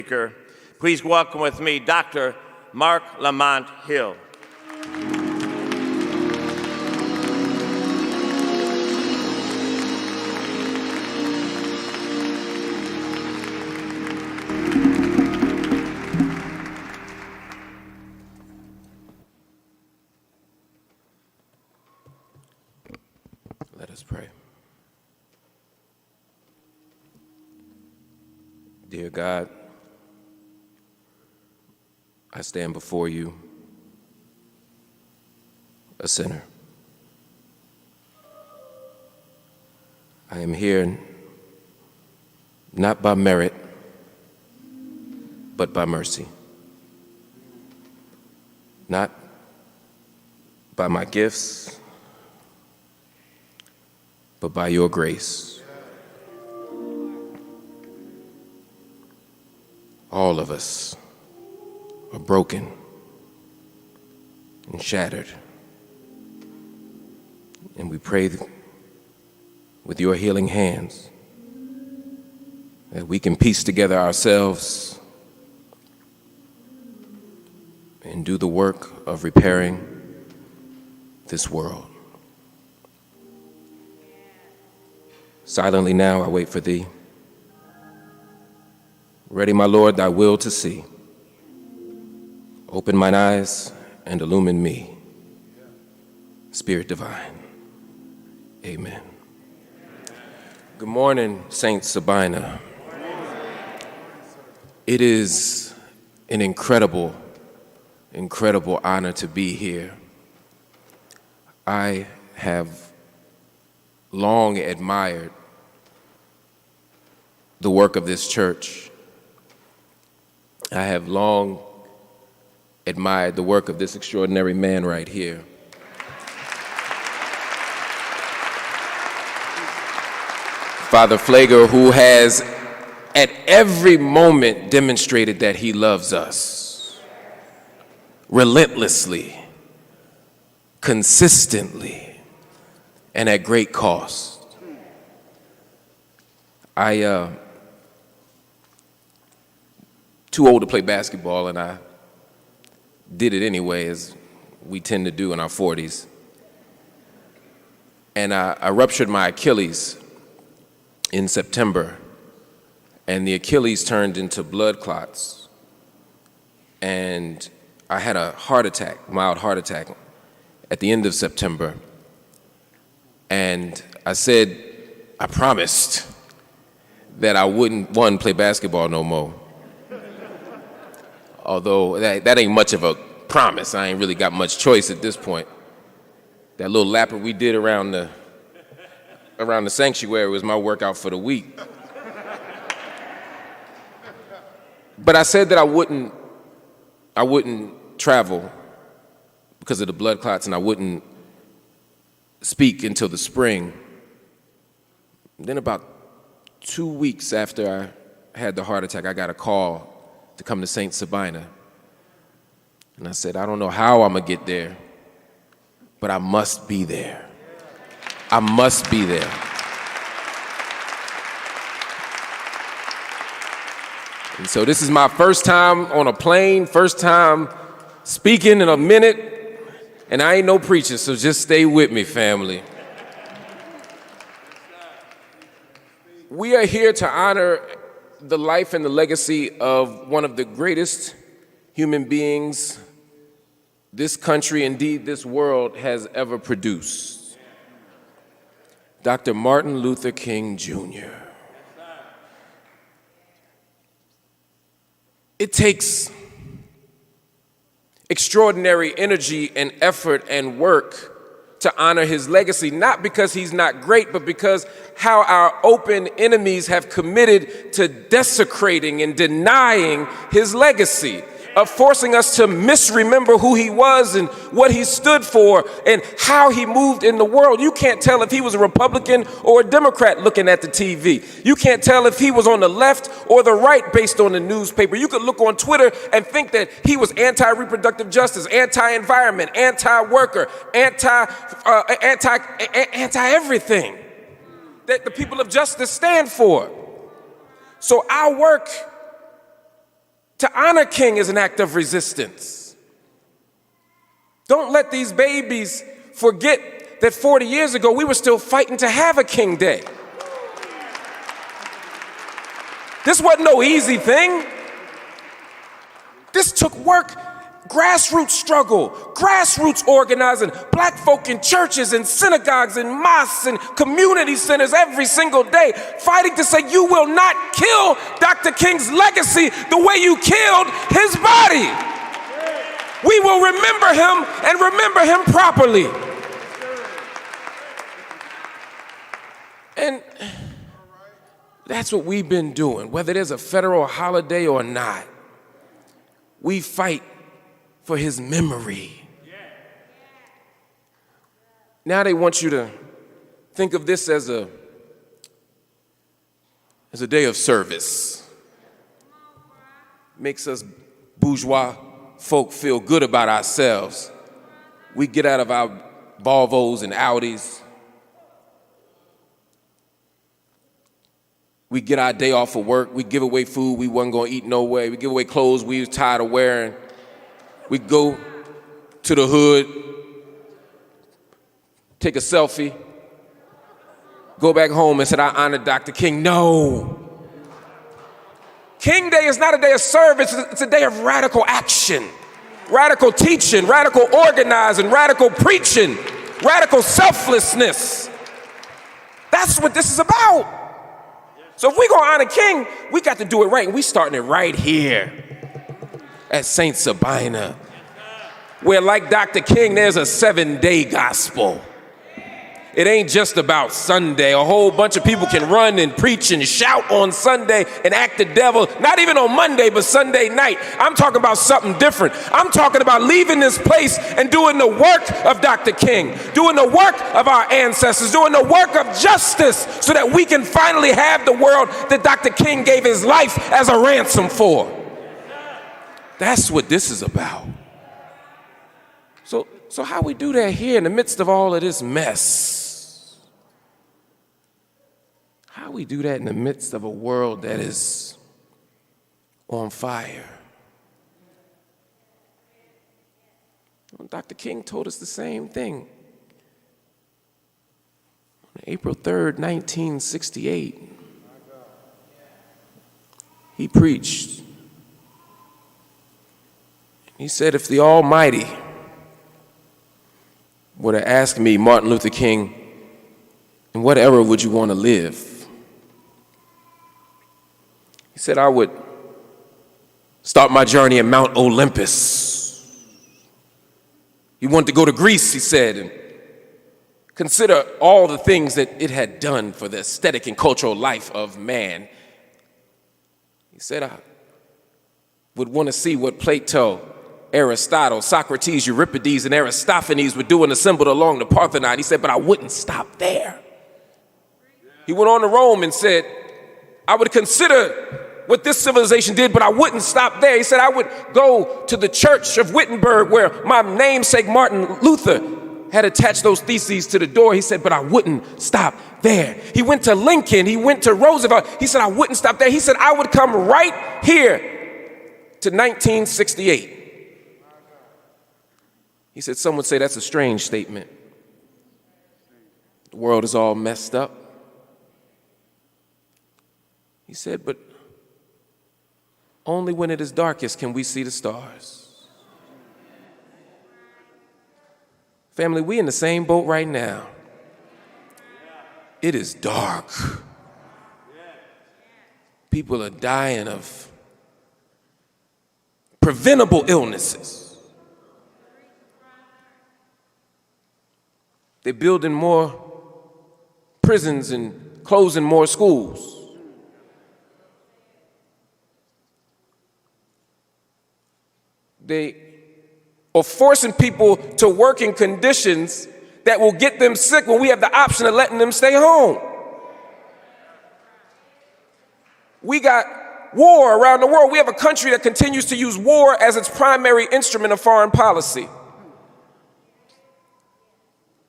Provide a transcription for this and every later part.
Speaker. Please welcome with me Dr. Marc Lamont Hill. Let us pray. Dear God, I stand before you, a sinner. I am here not by merit, but by mercy. Not by my gifts, but by your grace. All of us are broken and shattered. And we pray with your healing hands that we can piece together ourselves and do the work of repairing this world. Silently now I wait for thee. Ready, my Lord, thy will to see. Open mine eyes and illumine me. Spirit divine. Amen. Good morning, Saint Sabina. It is an incredible honor to be here. I have long admired the work of this church. I have long admired the work of this extraordinary man right here. Father Pfleger, who has at every moment demonstrated that he loves us relentlessly, consistently, and at great cost. Too old to play basketball, and I did it anyway, as we tend to do in our 40s. And I ruptured my Achilles in September, and the Achilles turned into blood clots. And I had a heart attack, mild heart attack, at the end of September. And I promised that I wouldn't, one, play basketball no more. Although that ain't much of a promise. I ain't really got much choice at this point. That little lapper we did around the sanctuary was my workout for the week. But I said that I wouldn't travel because of the blood clots, and I wouldn't speak until the spring. Then about 2 weeks after I had the heart attack, I got a call to come to St. Sabina. And I said, I don't know how I'm gonna get there, but I must be there. I must be there. And so this is my first time on a plane, first time speaking in a minute, and I ain't no preacher, so just stay with me, family. We are here to honor the life and the legacy of one of the greatest human beings this country, indeed this world, has ever produced. Dr. Martin Luther King Jr. It takes extraordinary energy and effort and work to honor his legacy, not because he's not great, but because how our open enemies have committed to desecrating and denying his legacy, of forcing us to misremember who he was and what he stood for and how he moved in the world. You can't tell if he was a Republican or a Democrat looking at the TV. You can't tell if he was on the left or the right based on the newspaper. You could look on Twitter and think that he was anti-reproductive justice, anti-environment, anti-worker, anti-everything that the people of justice stand for. So our work To honor King is an act of resistance. Don't let these babies forget that 40 years ago we were still fighting to have a King Day. This wasn't no easy thing. This took work, grassroots struggle, grassroots organizing, black folk in churches and synagogues and mosques and community centers every single day, fighting to say you will not kill Dr. King's legacy the way you killed his body. We will remember him and remember him properly. And that's what we've been doing, whether there's a federal holiday or not. We fight for his memory. Now they want you to think of this as a day of service. Makes us bourgeois folk feel good about ourselves. We get out of our Volvos and Audis. We get our day off of work. We give away food we wasn't going to eat no way. We give away clothes we was tired of wearing. We go to the hood, take a selfie, go back home and say, I honor Dr. King. No. King Day is not a day of service. It's a day of radical action, radical teaching, radical organizing, radical preaching, radical selflessness. That's what this is about. So if we're going to honor King, we got to do it right. And we starting it right here at St. Sabina, where like Dr. King, there's a 7-day gospel. It ain't just about Sunday. A whole bunch of people can run and preach and shout on Sunday and act the devil, not even on Monday, but Sunday night. I'm talking about something different. I'm talking about leaving this place and doing the work of Dr. King, doing the work of our ancestors, doing the work of justice so that we can finally have the world that Dr. King gave his life as a ransom for. That's what this is about. So how we do that here in the midst of all of this mess? How we do that in the midst of a world that is on fire? Well, Dr. King told us the same thing. On April 3rd, 1968, he preached. He said, if the Almighty were to ask me, Martin Luther King, in what era would you want to live? He said, I would start my journey in Mount Olympus. He wanted to go to Greece, he said, and consider all the things that it had done for the aesthetic and cultural life of man. He said, I would want to see what Plato, Aristotle, Socrates, Euripides, and Aristophanes were doing assembled along the Parthenon. He said, but I wouldn't stop there. He went on to Rome and said, I would consider what this civilization did, but I wouldn't stop there. He said, I would go to the church of Wittenberg where my namesake Martin Luther had attached those theses to the door. He said, but I wouldn't stop there. He went to Lincoln. He went to Roosevelt. He said, I wouldn't stop there. He said, I would come right here to 1968. He said, some would say that's a strange statement. The world is all messed up. He said, but only when it is darkest can we see the stars. Family, we in the same boat right now. It is dark. People are dying of preventable illnesses. They're building more prisons and closing more schools. They are forcing people to work in conditions that will get them sick when we have the option of letting them stay home. We got war around the world. We have a country that continues to use war as its primary instrument of foreign policy.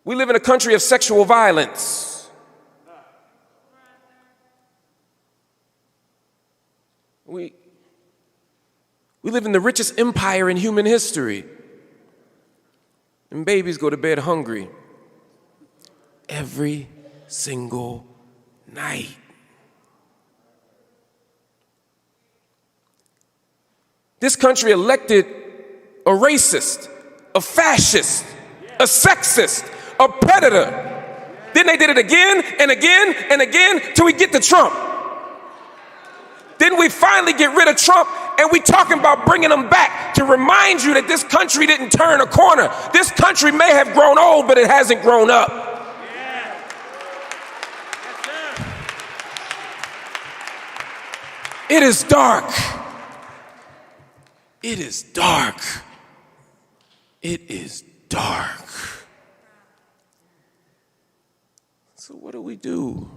We live in a country of sexual violence. We We live in the richest empire in human history. And babies go to bed hungry every single night. This country elected a racist, a fascist, a sexist, a predator. Then they did it again and again and again till we get to Trump. Then we finally get rid of Trump and we talking about bringing him back to remind you that this country didn't turn a corner. This country may have grown old, but it hasn't grown up. It is dark. It is dark. It is dark. So what do we do?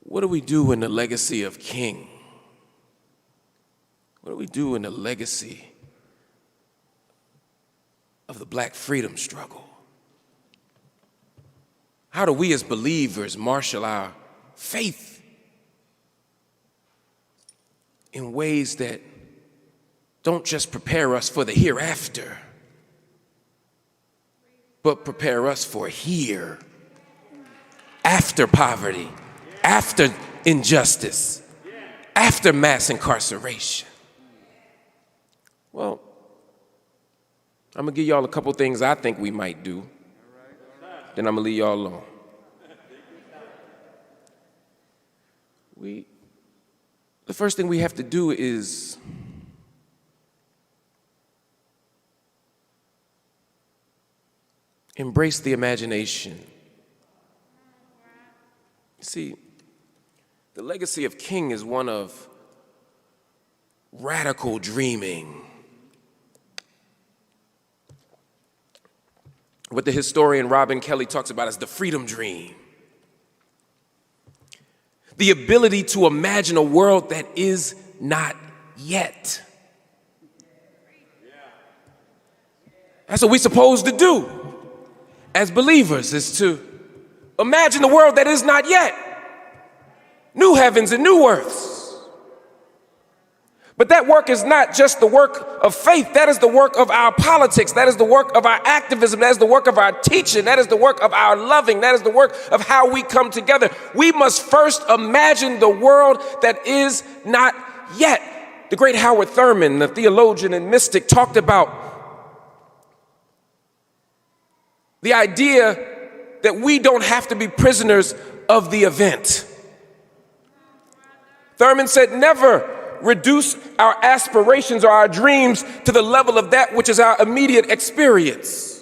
What do we do in the legacy of King? What do we do in the legacy of the Black freedom struggle? How do we as believers marshal our faith in ways that don't just prepare us for the hereafter, but prepare us for here, after poverty, after injustice, after mass incarceration? Well, I'm gonna give y'all a couple things I think we might do, then I'm gonna leave y'all alone. The first thing we have to do is embrace the imagination. You see, the legacy of King is one of radical dreaming. What the historian Robin Kelly talks about is the freedom dream. The ability to imagine a world that is not yet. That's what we're supposed to do as believers, is to imagine the world that is not yet. New heavens and new earths. But that work is not just the work of faith. That is the work of our politics. That is the work of our activism. That is the work of our teaching. That is the work of our loving. That is the work of how we come together. We must first imagine the world that is not yet. The great Howard Thurman, the theologian and mystic, talked about the idea that we don't have to be prisoners of the event. Thurman said, never reduce our aspirations or our dreams to the level of that which is our immediate experience.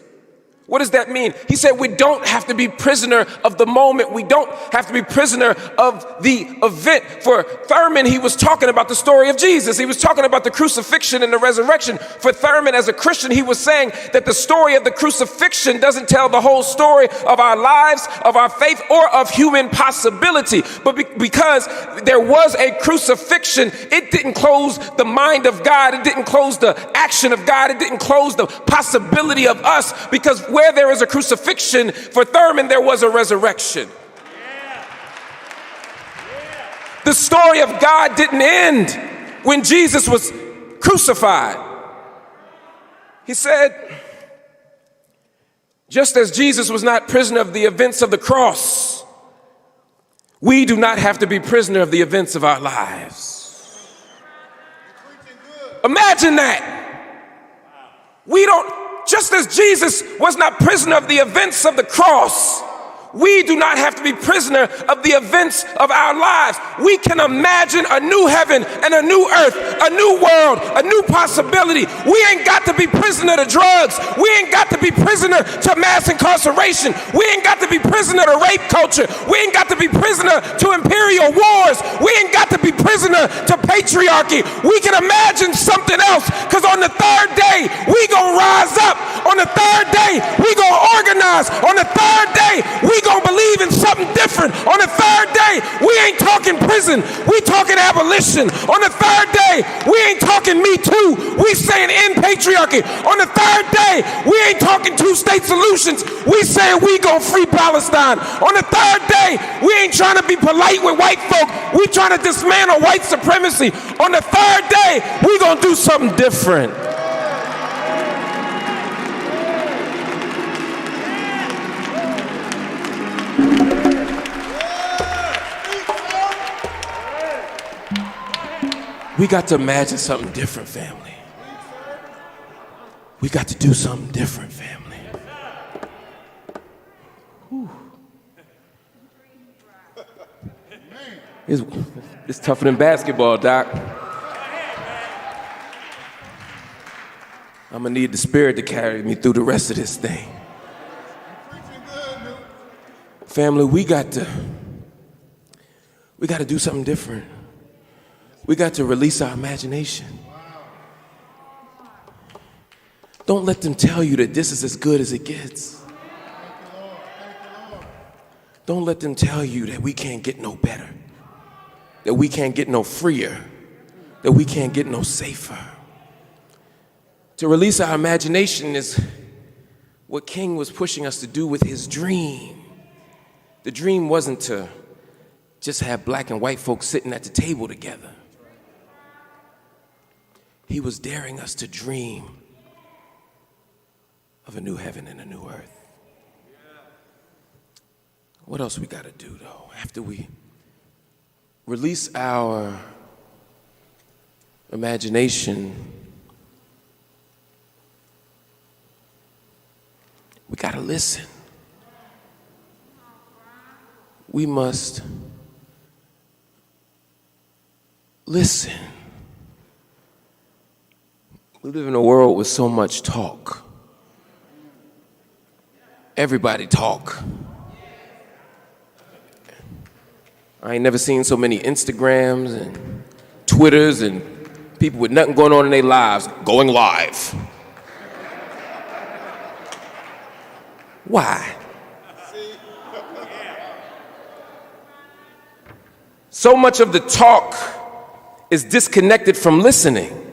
What does that mean? He said we don't have to be prisoner of the moment. We don't have to be prisoner of the event. For Thurman, he was talking about the story of Jesus. He was talking about the crucifixion and the resurrection. For Thurman, as a Christian, he was saying that the story of the crucifixion doesn't tell the whole story of our lives, of our faith, or of human possibility. But because there was a crucifixion, it didn't close the mind of God. It didn't close the action of God. It didn't close the possibility of us, because where there is a crucifixion, for Thurman, there was a resurrection. The story of God didn't end when Jesus was crucified. He said, just as Jesus was not prisoner of the events of the cross, we do not have to be prisoner of the events of our lives. Imagine that. Just as Jesus was not prisoner of the events of the cross, we do not have to be prisoner of the events of our lives. We can imagine a new heaven and a new earth, a new world, a new possibility. We ain't got to be prisoner to drugs. We ain't got to be prisoner to mass incarceration. We ain't got to be prisoner to rape culture. We ain't got to be prisoner to imperial wars. We ain't got to be prisoner to patriarchy. We can imagine something else, because on the third day, we gonna rise up. On the third day, we gonna organize. On the third day, we we gonna believe in something different. On the third day, we ain't talking prison, we talking abolition. On the third day, we ain't talking Me Too, we saying end patriarchy. On the third day, we ain't talking two-state solutions, we saying we gonna free Palestine. On the third day, we ain't trying to be polite with white folk, we trying to dismantle white supremacy. On the third day, we gonna do something different. We got to imagine something different, family. We got to do something different, family. Whew. It's tougher than basketball, Doc. I'm gonna need the Spirit to carry me through the rest of this thing. Family, we got to do something different. We got to release our imagination. Don't let them tell you that this is as good as it gets. Don't let them tell you that we can't get no better, that we can't get no freer, that we can't get no safer. To release our imagination is what King was pushing us to do with his dream. The dream wasn't to just have black and white folks sitting at the table together. He was daring us to dream of a new heaven and a new earth. What else we got to do, though? After we release our imagination, we got to listen. We must listen. We live in a world with so much talk. Everybody talk. I ain't never seen so many Instagrams and Twitters and people with nothing going on in their lives going live. Why? So much of the talk is disconnected from listening.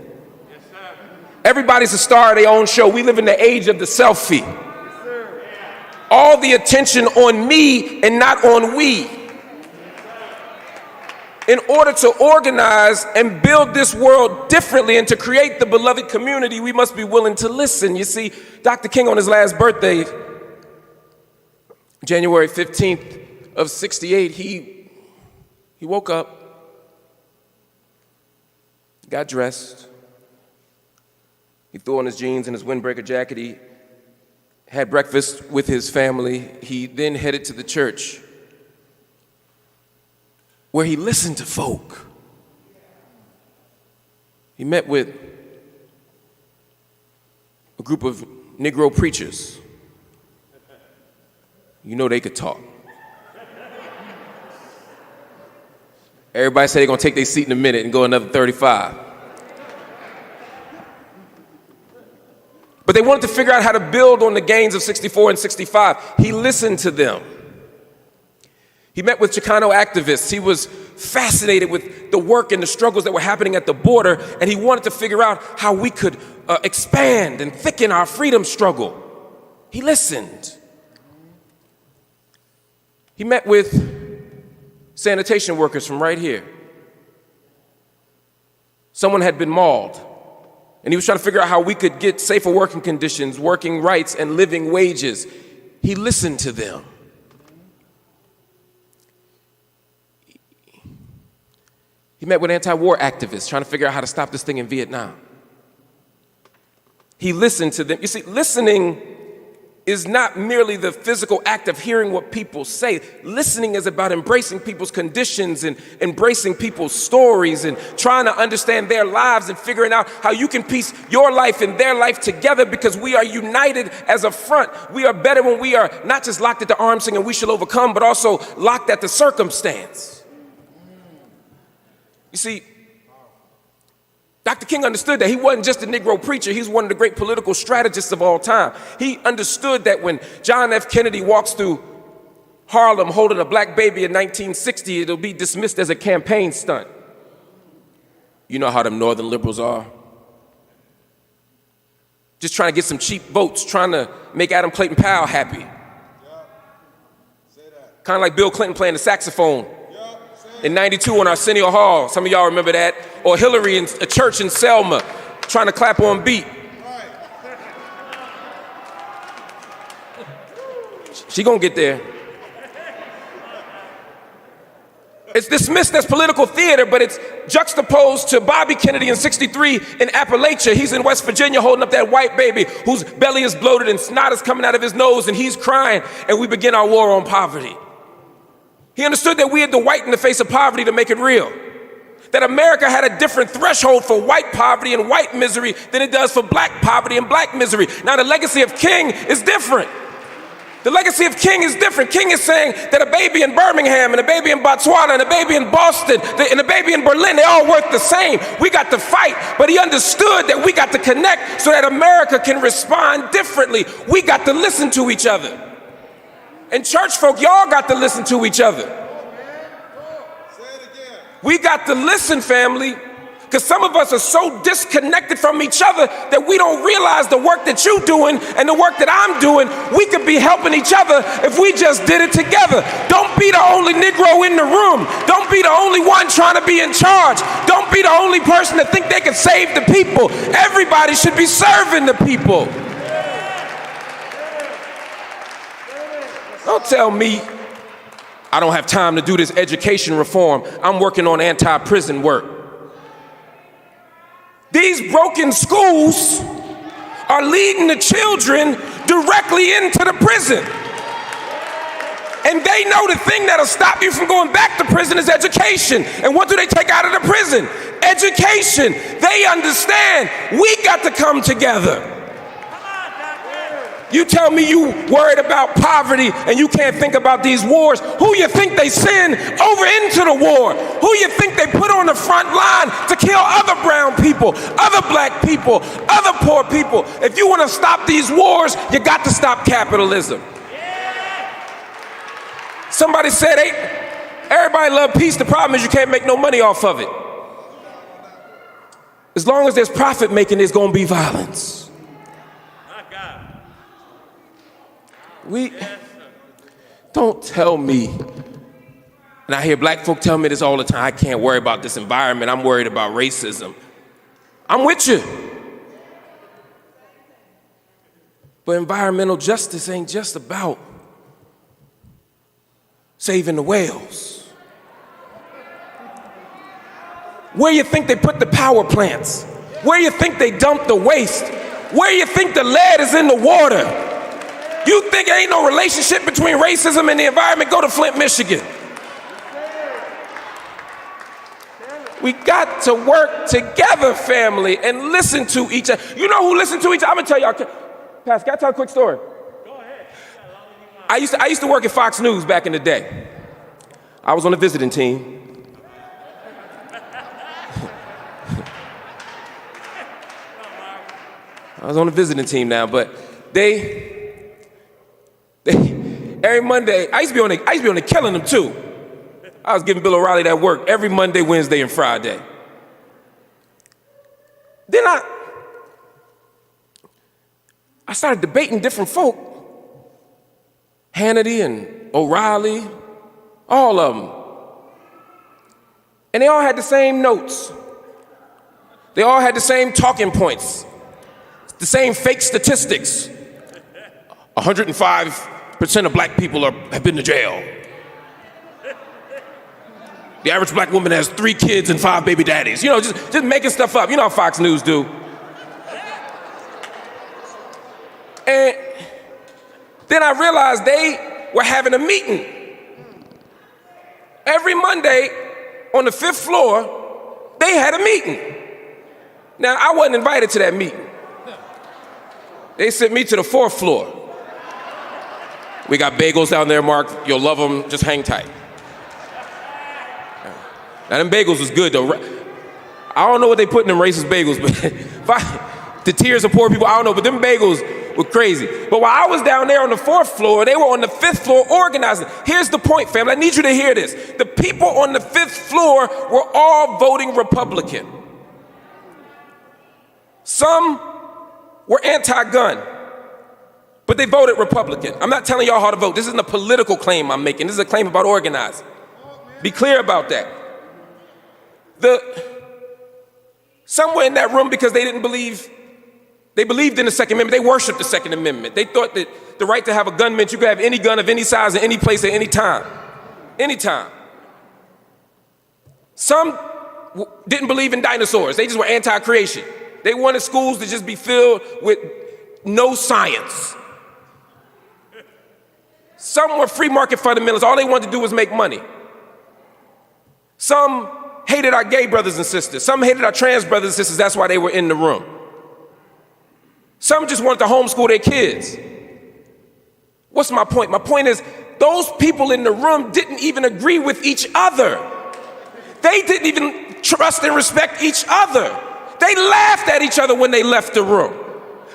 Everybody's a star of their own show. We live in the age of the selfie. All the attention on me and not on we. In order to organize and build this world differently and to create the beloved community, we must be willing to listen. You see, Dr. King on his last birthday, January 15th of '68, he woke up, got dressed, he threw on his jeans and his windbreaker jacket, he had breakfast with his family, he then headed to the church where he listened to folk. He met with a group of Negro preachers. You know they could talk. Everybody said they're gonna take their seat in a minute and go another 35. But they wanted to figure out how to build on the gains of '64 and '65. He listened to them. He met with Chicano activists. He was fascinated with the work and the struggles that were happening at the border, and he wanted to figure out how we could expand and thicken our freedom struggle. He listened. He met with sanitation workers from right here. Someone had been mauled, and he was trying to figure out how we could get safer working conditions, working rights, and living wages. He listened to them. He met with anti-war activists trying to figure out how to stop this thing in Vietnam. He listened to them. You see, listening is not merely the physical act of hearing what people say. Listening is about embracing people's conditions and embracing people's stories and trying to understand their lives and figuring out how you can piece your life and their life together, because we are united as a front. We are better when we are not just locked at the arms singing "We Shall Overcome," but also locked at the circumstance. You see, Dr. King understood that he wasn't just a Negro preacher. He's one of the great political strategists of all time. He understood that when John F. Kennedy walks through Harlem holding a black baby in 1960, it'll be dismissed as a campaign stunt. You know how them northern liberals are. Just trying to get some cheap votes, trying to make Adam Clayton Powell happy. Kind of like Bill Clinton playing the saxophone in '92 on Arsenio Hall. Some of y'all remember that. Or Hillary in a church in Selma trying to clap on beat. She gonna get there. It's dismissed as political theater, but it's juxtaposed to Bobby Kennedy in '63 in Appalachia. He's in West Virginia holding up that white baby whose belly is bloated and snot is coming out of his nose and he's crying, and we begin our war on poverty. He understood that we had to whiten the face of poverty to make it real. That America had a different threshold for white poverty and white misery than it does for black poverty and black misery. Now the legacy of King is different. The legacy of King is different. King is saying that a baby in Birmingham and a baby in Botswana and a baby in Boston and a baby in Berlin, they all work the same. We got to fight, but he understood that we got to connect so that America can respond differently. We got to listen to each other. And church folk, y'all got to listen to each other. We got to listen, family, because some of us are so disconnected from each other that we don't realize the work that you're doing and the work that I'm doing. We could be helping each other if we just did it together. Don't be the only Negro in the room. Don't be the only one trying to be in charge. Don't be the only person that think they can save the people. Everybody should be serving the people. Don't tell me I don't have time to do this education reform. I'm working on anti-prison work. These broken schools are leading the children directly into the prison. And they know the thing that'll stop you from going back to prison is education. And what do they take out of the prison? Education. They understand we got to come together. You tell me you worried about poverty and you can't think about these wars. Who you think they send over into the war? Who you think they put on the front line to kill other brown people, other black people, other poor people? If you want to stop these wars, you got to stop capitalism. Somebody said, hey, everybody love peace. The problem is you can't make no money off of it. As long as there's profit making, there's going to be violence. Don't tell me, and I hear black folk tell me this all the time, I can't worry about this environment, I'm worried about racism. I'm with you. But environmental justice ain't just about saving the whales. Where you think they put the power plants? Where you think they dump the waste? Where you think the lead is in the water? You think there ain't no relationship between racism and the environment? Go to Flint, Michigan. We got to work together, family, and listen to each other. You know who listen to each other? I'm gonna tell y'all. Pastor, can I tell a quick story? Go ahead. I used to work at Fox News back in the day. I was on the visiting team. I was on the visiting team now, but they every Monday, I used to be on the killing them too. I was giving Bill O'Reilly that work every Monday, Wednesday, and Friday. Then I started debating different folk. Hannity and O'Reilly, all of them. And they all had the same notes. They all had the same talking points, the same fake statistics. 105% of black people have been to jail. The average black woman has 3 kids and 5 baby daddies. You know, just making stuff up. You know how Fox News do. And then I realized they were having a meeting. Every Monday on the 5th floor, they had a meeting. Now, I wasn't invited to that meeting. They sent me to the 4th floor. We got bagels down there, Mark. You'll love them. Just hang tight. Now, them bagels was good, though. I don't know what they put in them racist bagels, but the tears of poor people, I don't know, but them bagels were crazy. But while I was down there on the 4th floor, they were on the 5th floor organizing. Here's the point, family. I need you to hear this. The people on the 5th floor were all voting Republican. Some were anti-gun, but they voted Republican. I'm not telling y'all how to vote. This isn't a political claim I'm making. This is a claim about organizing. Be clear about that. Some were in that room because they believed in the Second Amendment. They worshiped the Second Amendment. They thought that the right to have a gun meant you could have any gun of any size in any place at any time. Anytime. Some didn't believe in dinosaurs. They just were anti-creation. They wanted schools to just be filled with no science. Some were free market fundamentalists. All they wanted to do was make money. Some hated our gay brothers and sisters. Some hated our trans brothers and sisters. That's why they were in the room. Some just wanted to homeschool their kids. What's my point? My point is, those people in the room didn't even agree with each other. They didn't even trust and respect each other. They laughed at each other when they left the room.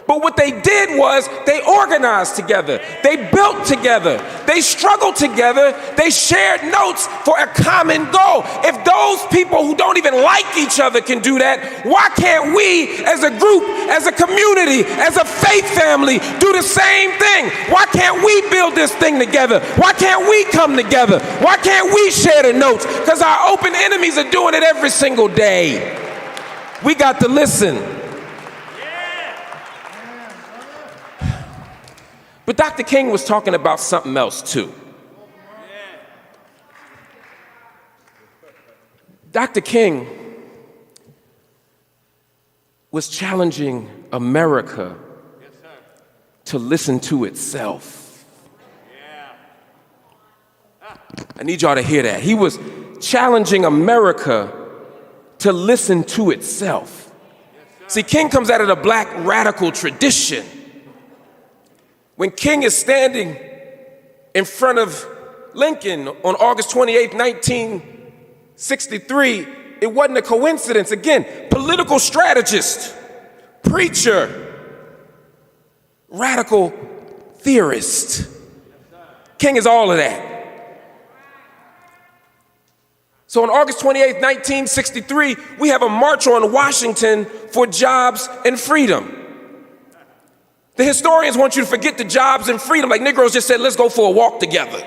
But what they did was they organized together. They built together. They struggled together. They shared notes for a common goal. If those people who don't even like each other can do that, why can't we as a group, as a community, as a faith family do the same thing? Why can't we build this thing together? Why can't we come together? Why can't we share the notes? Because our open enemies are doing it every single day. We got to listen. But Dr. King was talking about something else too. Dr. King was challenging America to listen to itself. I need y'all to hear that. He was challenging America to listen to itself. See, King comes out of the black radical tradition. When King is standing in front of Lincoln on August 28, 1963, it wasn't a coincidence. Again, political strategist, preacher, radical theorist. King is all of that. So on August 28, 1963, we have a march on Washington for jobs and freedom. The historians want you to forget the jobs and freedom. Like Negroes just said, let's go for a walk together.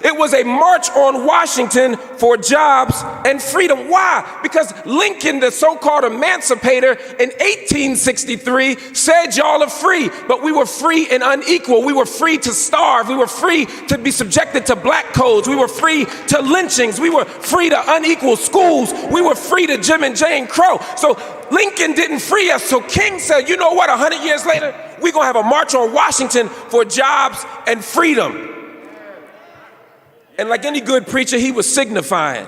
It was a march on Washington for jobs and freedom. Why? Because Lincoln, the so-called emancipator in 1863, said y'all are free, but we were free and unequal. We were free to starve. We were free to be subjected to black codes. We were free to lynchings. We were free to unequal schools. We were free to Jim and Jane Crow. So Lincoln didn't free us. So King said, you know what, 100 years later, we're gonna have a march on Washington for jobs and freedom. And like any good preacher, he was signifying.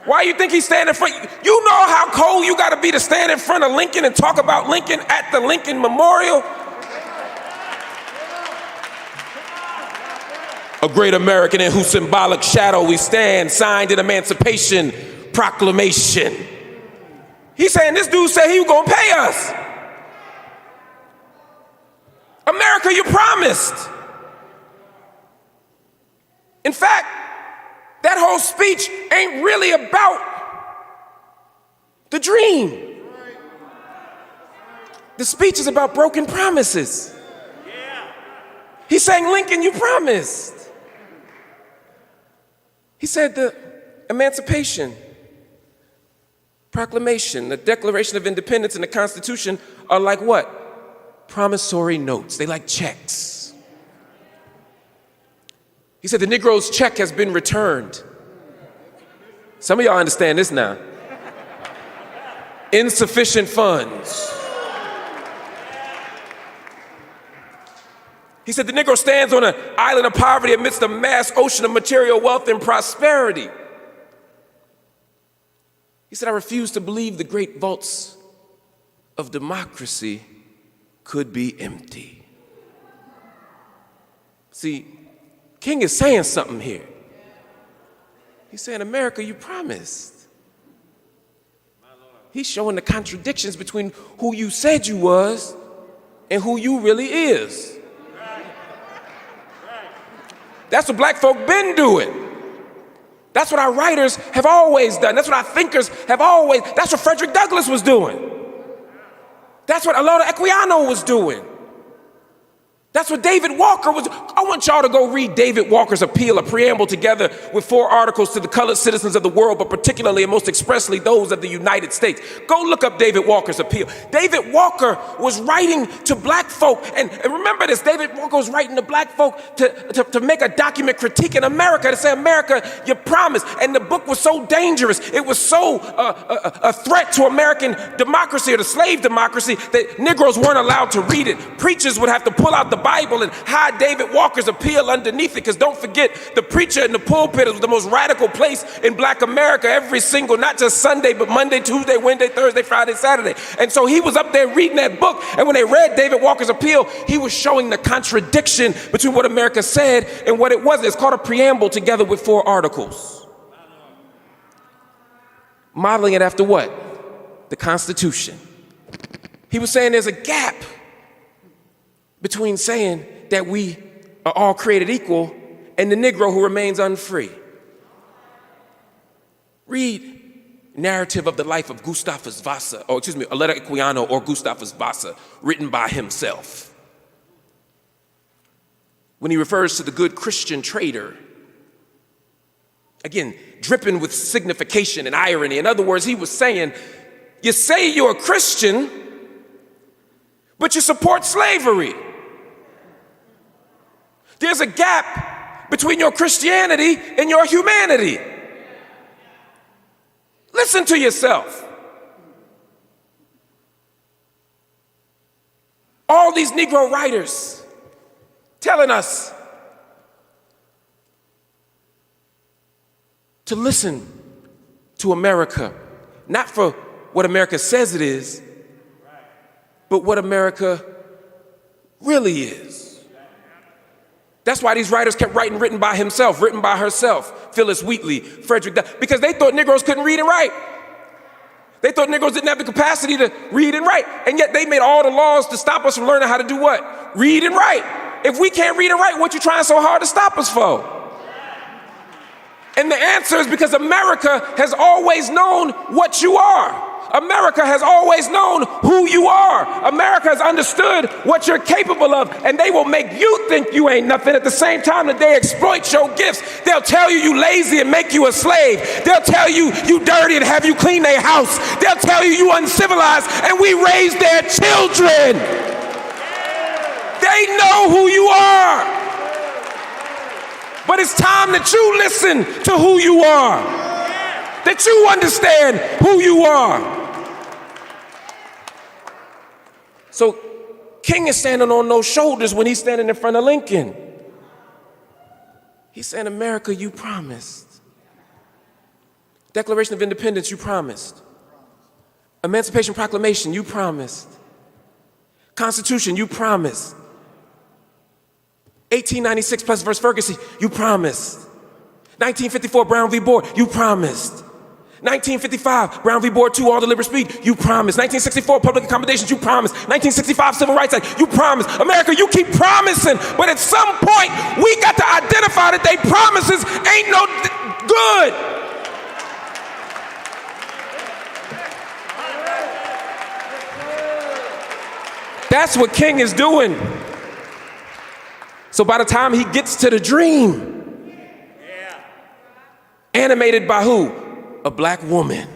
Why you think he's standing in front? You know how cold you gotta be to stand in front of Lincoln and talk about Lincoln at the Lincoln Memorial? A great American in whose symbolic shadow we stand, signed an Emancipation Proclamation. He's saying this dude said he was gonna pay us. America, you promised. In fact, that whole speech ain't really about the dream. The speech is about broken promises. He's saying, Lincoln, you promised. He said the Emancipation Proclamation, the Declaration of Independence, and the Constitution are like what? Promissory notes. They like checks. He said the Negro's check has been returned. Some of y'all understand this now. Insufficient funds. He said the Negro stands on an island of poverty amidst a vast ocean of material wealth and prosperity. He said, I refuse to believe the great vaults of democracy could be empty. See, King is saying something here. He's saying, America, you promised. He's showing the contradictions between who you said you was and who you really is. That's what black folk been doing. That's what our writers have always done. That's what our thinkers have always, that's what Frederick Douglass was doing. That's what Aloda Equiano was doing. That's what David Walker was. I want y'all to go read David Walker's appeal, a preamble together with 4 articles to the colored citizens of the world, but particularly and most expressly those of the United States. Go look up David Walker's appeal. David Walker was writing to black folk, and remember this, David Walker was writing to black folk to make a document critiquing America, to say, America, you promised. And the book was so dangerous, it was so a threat to American democracy or the slave democracy that Negroes weren't allowed to read it. Preachers would have to pull out the Bible and hide David Walker's appeal underneath it, because don't forget, the preacher in the pulpit was the most radical place in black America every single, not just Sunday, but Monday, Tuesday, Wednesday, Thursday, Friday, Saturday. And so he was up there reading that book, and when they read David Walker's appeal, he was showing the contradiction between what America said and what it was. It's called a preamble together with 4 articles. Modeling it after what? The Constitution. He was saying there's a gap between saying that we are all created equal and the Negro who remains unfree. Read Narrative of the Life of Gustavus Vasa, Aloda Equiano or Gustavus Vasa, written by himself. When he refers to the good Christian trader, again, dripping with signification and irony. In other words, he was saying, you say you're a Christian, but you support slavery. There's a gap between your Christianity and your humanity. Listen to yourself. All these Negro writers telling us to listen to America, not for what America says it is, but what America really is. That's why these writers kept written by himself, written by herself, Phyllis Wheatley, Frederick Douglass, because they thought Negroes couldn't read and write. They thought Negroes didn't have the capacity to read and write, and yet they made all the laws to stop us from learning how to do what? Read and write. If we can't read and write, what you trying so hard to stop us for? And the answer is because America has always known what you are. America has always known who you are. America has understood what you're capable of, and they will make you think you ain't nothing at the same time that they exploit your gifts. They'll tell you you lazy and make you a slave. They'll tell you you dirty and have you clean their house. They'll tell you you uncivilized and we raise their children. They know who you are. But it's time that you listen to who you are, that you understand who you are. So King is standing on those shoulders when he's standing in front of Lincoln. He's saying, America, you promised. Declaration of Independence, you promised. Emancipation Proclamation, you promised. Constitution, you promised. 1896 plus verse Ferguson, you promised. 1954 Brown v. Board, you promised. 1955 Brown v. Board 2, all deliberate speed, you promised. 1964 public accommodations, you promised. 1965 Civil Rights Act, you promised. America, you keep promising, but at some point we got to identify that they promises ain't no good. That's what King is doing. So by the time he gets to the dream, animated by who? A black woman.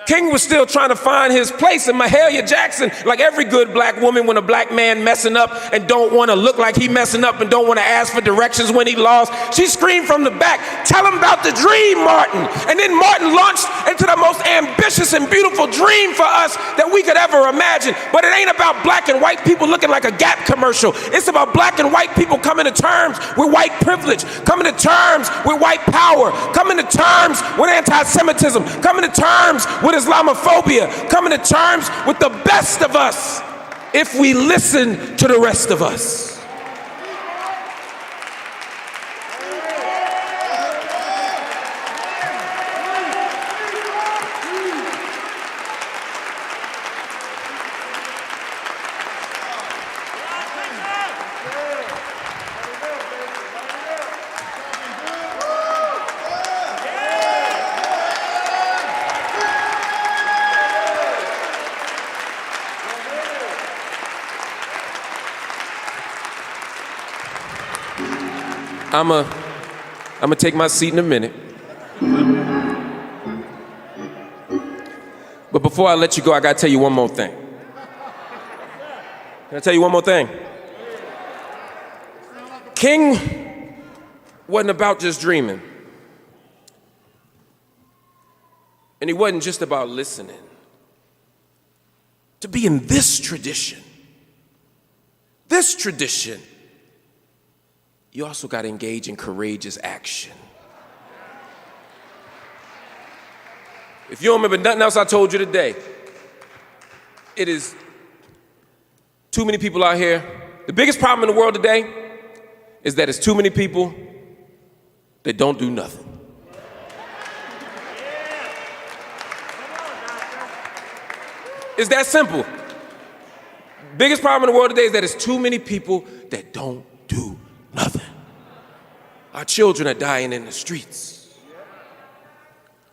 King was still trying to find his place, and Mahalia Jackson, like every good black woman, when a black man messing up and don't want to look like he messing up and don't want to ask for directions when he lost, she screamed from the back, tell him about the dream, Martin. And then Martin launched into the most ambitious and beautiful dream for us that we could ever imagine. But it ain't about black and white people looking like a Gap commercial. It's about black and white people coming to terms with white privilege, coming to terms with white power, coming to terms with anti-Semitism, coming to terms with Islamophobia, coming to terms with the best of us if we listen to the rest of us. I'm gonna take my seat in a minute. But before I let you go, I gotta tell you one more thing. Can I tell you one more thing? King wasn't about just dreaming. And he wasn't just about listening. To be in this tradition, you also got to engage in courageous action. If you don't remember nothing else I told you today, it is too many people out here. The biggest problem in the world today is that it's too many people that don't do nothing. It's that simple. Biggest problem in the world today is that it's too many people that don't do nothing. Our children are dying in the streets.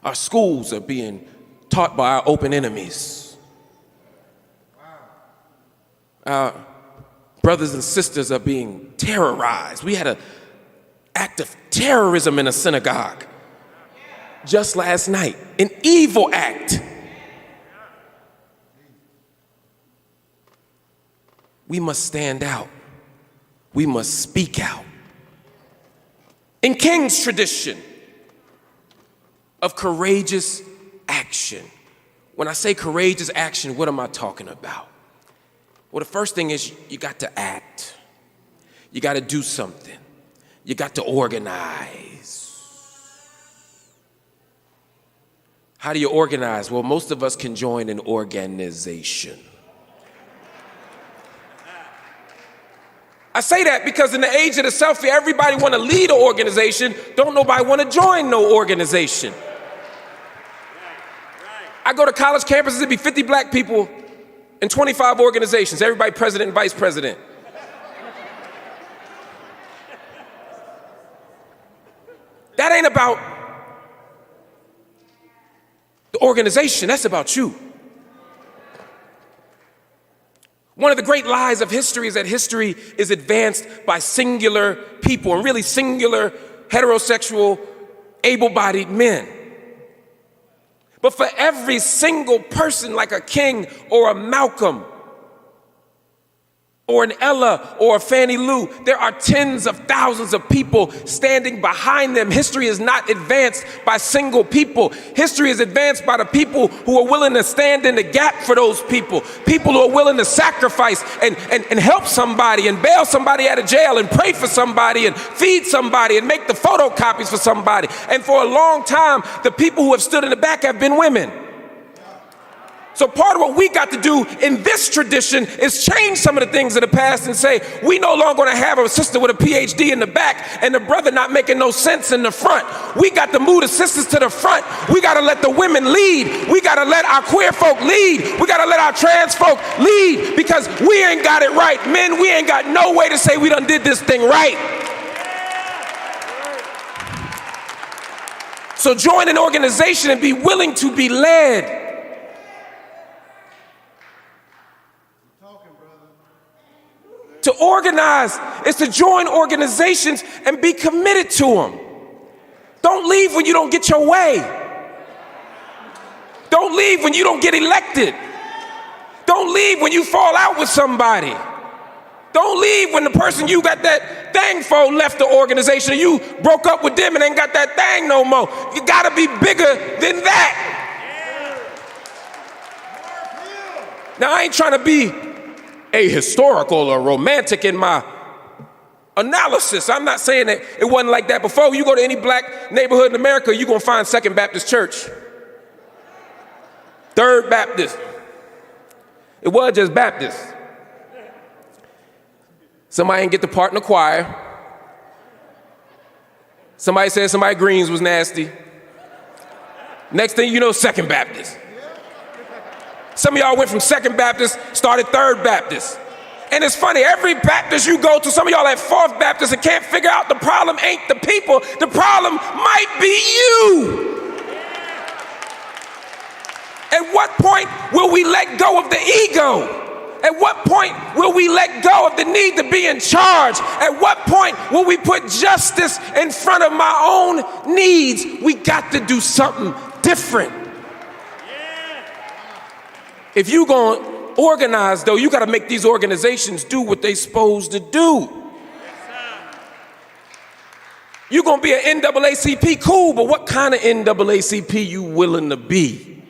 Our schools are being taught by our open enemies. Our brothers and sisters are being terrorized. We had an act of terrorism in a synagogue just last night, an evil act. We must stand out. We must speak out. In King's tradition of courageous action, when I say courageous action, what am I talking about? Well, the first thing is you got to act. You got to do something. You got to organize. How do you organize? Well, most of us can join an organization. I say that because in the age of the selfie, everybody want to lead an organization, don't nobody want to join no organization. I go to college campuses, there'd be 50 black people in 25 organizations, everybody president and vice president. That ain't about the organization, that's about you. One of the great lies of history is that history is advanced by singular people, and really singular, heterosexual, able-bodied men. But for every single person like a King or a Malcolm or an Ella or a Fannie Lou, there are tens of thousands of people standing behind them. History is not advanced by single people. History is advanced by the people who are willing to stand in the gap for those people. People who are willing to sacrifice and help somebody and bail somebody out of jail and pray for somebody and feed somebody and make the photocopies for somebody. And for a long time, the people who have stood in the back have been women. So part of what we got to do in this tradition is change some of the things of the past and say, we no longer going to have a sister with a PhD in the back and the brother not making no sense in the front. We got to move the sisters to the front. We got to let the women lead. We got to let our queer folk lead. We got to let our trans folk lead, because we ain't got it right. Men, we ain't got no way to say we done did this thing right. So join an organization and be willing to be led. To organize is to join organizations and be committed to them. Don't leave when you don't get your way. Don't leave when you don't get elected. Don't leave when you fall out with somebody. Don't leave when the person you got that thing for left the organization, or you broke up with them and ain't got that thing no more. You gotta be bigger than that. Now, I ain't trying to be ahistorical or romantic in my analysis. I'm not saying that it wasn't like that before. You go to any black neighborhood in America, you're gonna find Second Baptist Church, Third Baptist. It was just Baptist. Somebody didn't get the part in the choir. Somebody said somebody Greens was nasty. Next thing you know, Second Baptist. Some of y'all went from Second Baptist, started Third Baptist. And it's funny, every Baptist you go to, some of y'all at Fourth Baptist and can't figure out the problem ain't the people, the problem might be you. At what point will we let go of the ego? At what point will we let go of the need to be in charge? At what point will we put justice in front of my own needs? We got to do something different. If you gonna organize, though, you got to make these organizations do what they supposed to do. You're going to be an NAACP, cool, but what kind of NAACP you willing to be?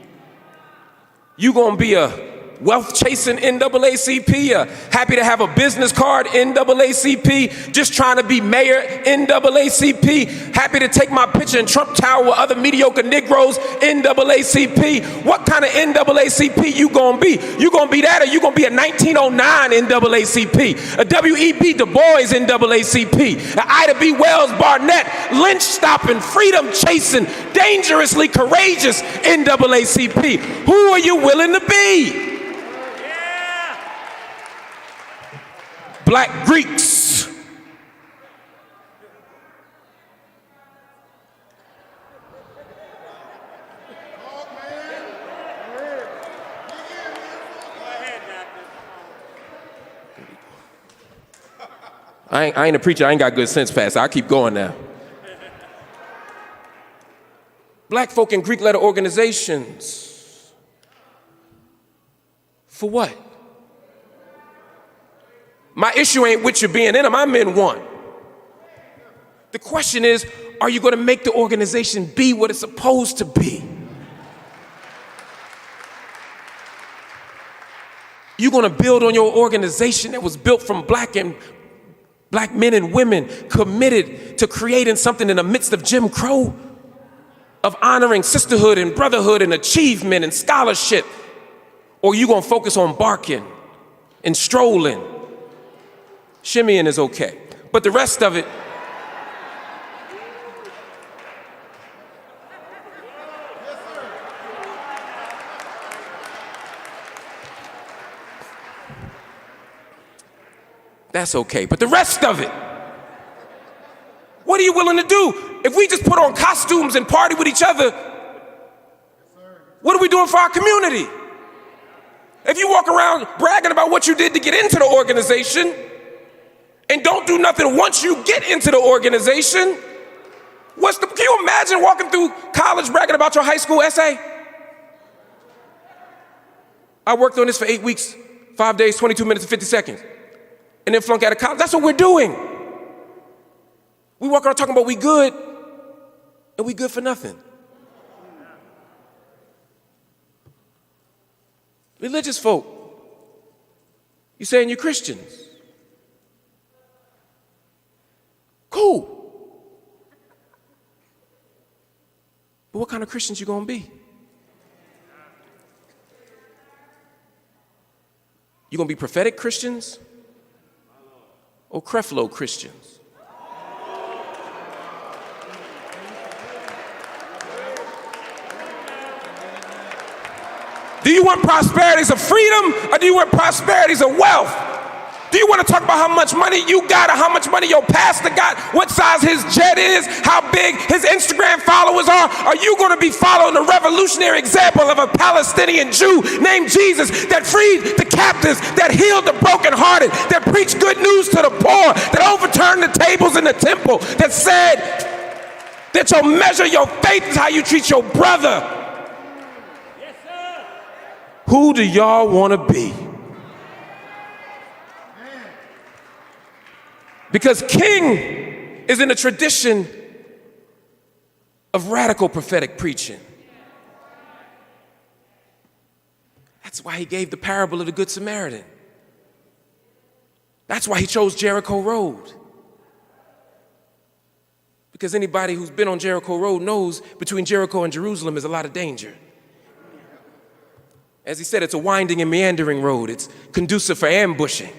You going to be a wealth-chasing NAACP, happy to have a business card NAACP, just trying to be mayor NAACP, happy to take my picture in Trump Tower with other mediocre Negroes NAACP. What kind of NAACP you gonna be? You gonna be that, or you gonna be a 1909 NAACP, a W.E.B. Du Bois NAACP, an Ida B. Wells Barnett, lynch-stopping, freedom-chasing, dangerously courageous NAACP? Who are you willing to be? Black Greeks. I ain't a preacher, I ain't got good sense, Pastor. I'll keep going now. Black folk in Greek letter organizations. For what? My issue ain't with you being in them, I'm in one. The question is, are you going to make the organization be what it's supposed to be? You're going to build on your organization that was built from black men and women committed to creating something in the midst of Jim Crow, of honoring sisterhood and brotherhood and achievement and scholarship? Or you going to focus on barking and strolling? Shimmying is okay, but the rest of it, that's okay, but the rest of it, what are you willing to do? If we just put on costumes and party with each other, what are we doing for our community? If you walk around bragging about what you did to get into the organization and don't do nothing once you get into the organization, can you imagine walking through college bragging about your high school essay? I worked on this for 8 weeks, 5 days, 22 minutes and 50 seconds, and then flunk out of college. That's what we're doing. We walk around talking about we good, and we good for nothing. Religious folk, you saying you're Christians. Cool. But what kind of Christians you gonna be? You gonna be prophetic Christians or Creflo Christians? Do you want prosperities of freedom, or do you want prosperities of wealth? Do you want to talk about how much money you got, or how much money your pastor got, what size his jet is, how big his Instagram followers are? Are you going to be following the revolutionary example of a Palestinian Jew named Jesus that freed the captives, that healed the brokenhearted, that preached good news to the poor, that overturned the tables in the temple, that said that your measure, your faith is how you treat your brother? Yes, sir. Who do y'all want to be? Because King is in a tradition of radical prophetic preaching. That's why he gave the parable of the Good Samaritan. That's why he chose Jericho Road. Because anybody who's been on Jericho Road knows between Jericho and Jerusalem is a lot of danger. As he said, it's a winding and meandering road. It's conducive for ambushing.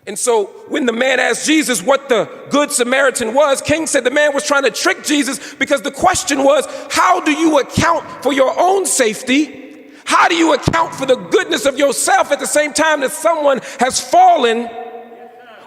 And so when the man asked Jesus what the Good Samaritan was, King said the man was trying to trick Jesus, because the question was, how do you account for your own safety? How do you account for the goodness of yourself at the same time that someone has fallen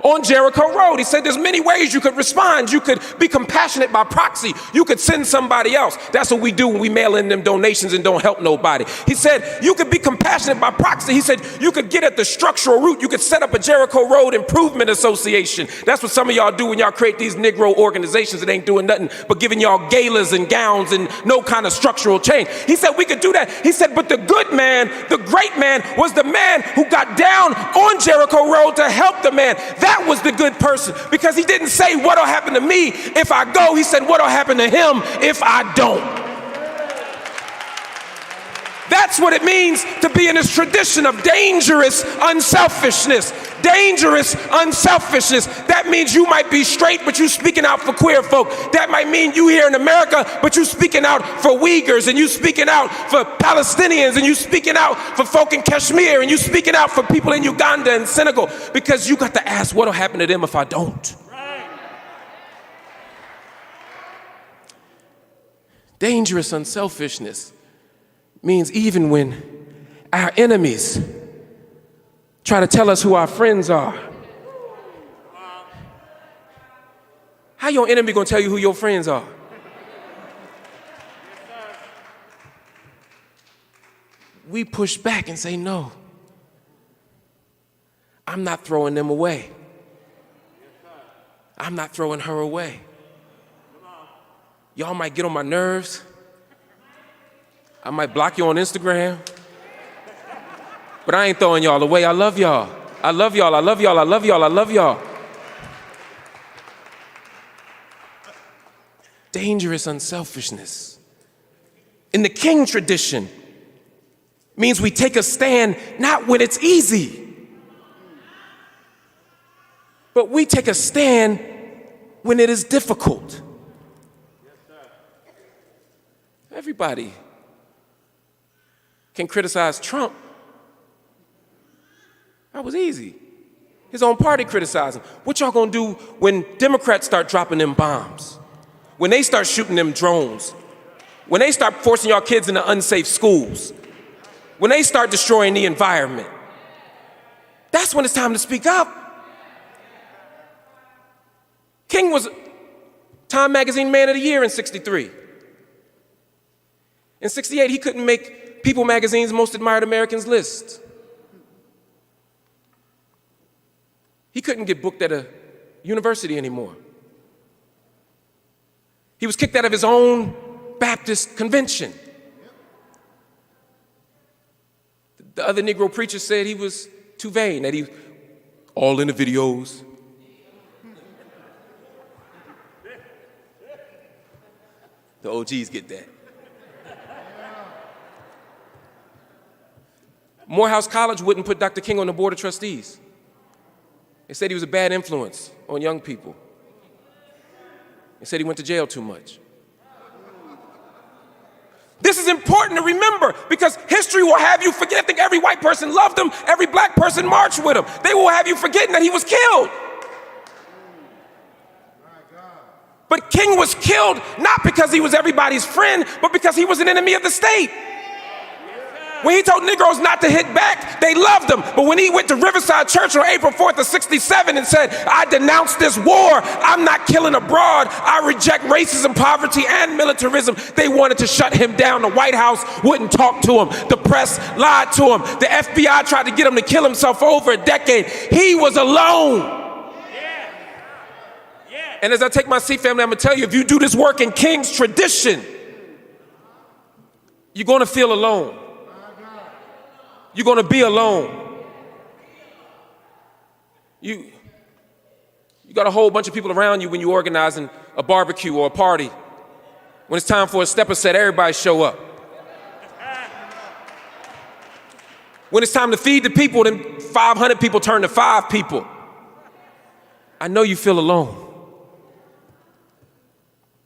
on Jericho Road. He said there's many ways you could respond. You could be compassionate by proxy. You could send somebody else. That's what we do when we mail in them donations and don't help nobody. He said you could be compassionate by proxy. He said you could get at the structural root. You could set up a Jericho Road Improvement Association. That's what some of y'all do when y'all create these Negro organizations that ain't doing nothing but giving y'all galas and gowns and no kind of structural change. He said we could do that. He said, but the good man, the great man, was the man who got down on Jericho Road to help the man. That was the good person, because he didn't say what'll happen to me if I go. He said what'll happen to him if I don't. That's what it means to be in this tradition of dangerous unselfishness. Dangerous unselfishness. That means you might be straight, but you speaking out for queer folk. That might mean you here in America, but you speaking out for Uyghurs, and you speaking out for Palestinians, and you speaking out for folk in Kashmir, and you speaking out for people in Uganda and Senegal, because you got to ask what'll happen to them if I don't. Dangerous unselfishness means even when our enemies try to tell us who our friends are. How your enemy gonna tell you who your friends are? We push back and say, no, I'm not throwing them away. I'm not throwing her away. Y'all might get on my nerves. I might block you on Instagram, but I ain't throwing y'all away. I love y'all. I love y'all. I love y'all. I love y'all. I love y'all. Dangerous unselfishness. In the King tradition, means we take a stand not when it's easy, but we take a stand when it is difficult. Everybody can criticize Trump. That was easy. His own party criticized him. What y'all gonna do when Democrats start dropping them bombs? When they start shooting them drones? When they start forcing y'all kids into unsafe schools? When they start destroying the environment? That's when it's time to speak up. King was Time Magazine Man of the Year in '63. In '68, he couldn't make People Magazine's Most Admired Americans list. He couldn't get booked at a university anymore. He was kicked out of his own Baptist convention. The other Negro preachers said he was too vain, that he all in the videos. The OGs get that. Morehouse College wouldn't put Dr. King on the board of trustees. They said he was a bad influence on young people. They said he went to jail too much. This is important to remember, because history will have you forget. I think every white person loved him, every black person marched with him. They will have you forgetting that he was killed. But King was killed not because he was everybody's friend, but because he was an enemy of the state. When he told Negroes not to hit back, they loved him. But when he went to Riverside Church on April 4th of '67 and said, I denounce this war, I'm not killing abroad, I reject racism, poverty, and militarism, they wanted to shut him down. The White House wouldn't talk to him. The press lied to him. The FBI tried to get him to kill himself for over a decade. He was alone. And as I take my seat, family, I'm gonna tell you, if you do this work in King's tradition, you're gonna feel alone. You're gonna be alone. You got a whole bunch of people around you when you're organizing a barbecue or a party. When it's time for a stepper set, everybody show up. When it's time to feed the people, then 500 people turn to 5 people. I know you feel alone.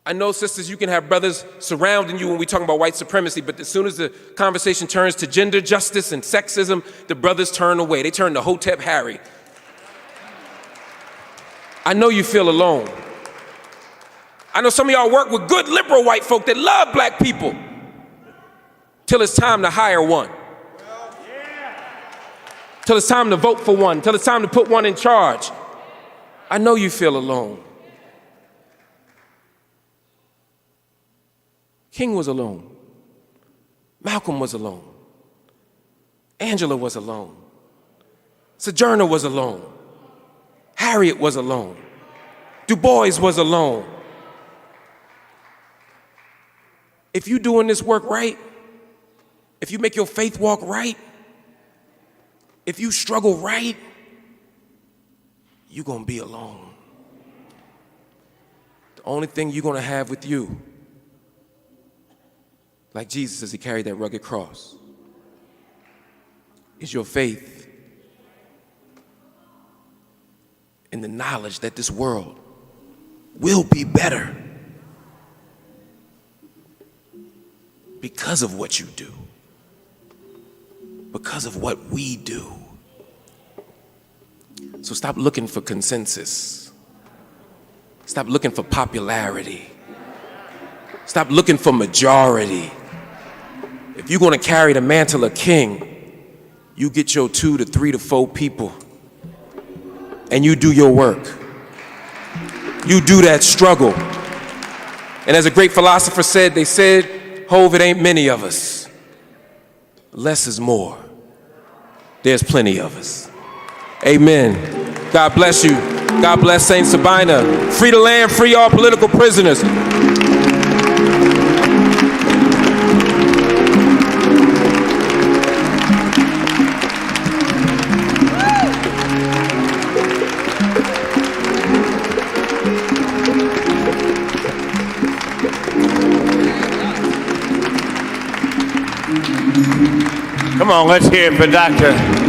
I know, sisters, you can have brothers surrounding you when we talk about white supremacy, but as soon as the conversation turns to gender justice and sexism, the brothers turn away. They turn to Hotep Harry. I know you feel alone. I know some of y'all work with good liberal white folk that love black people till it's time to hire one. Till it's time to vote for one, till it's time to put one in charge. I know you feel alone. King was alone. Malcolm was alone. Angela was alone. Sojourner was alone. Harriet was alone. Du Bois was alone. If you're doing this work right, if you make your faith walk right, if you struggle right, you're gonna be alone. The only thing you're gonna have with you, like Jesus as he carried that rugged cross, is your faith in the knowledge that this world will be better because of what you do, because of what we do. So stop looking for consensus. Stop looking for popularity. Stop looking for majority. If you're going to carry the mantle of king, you get your 2 to 3 to 4 people and you do your work. You do that struggle. And as a great philosopher said, they said, Hove, it ain't many of us. Less is more. There's plenty of us. Amen. God bless you. God bless Saint Sabina. Free the land, free all political prisoners. Come on, let's hear it for Dr.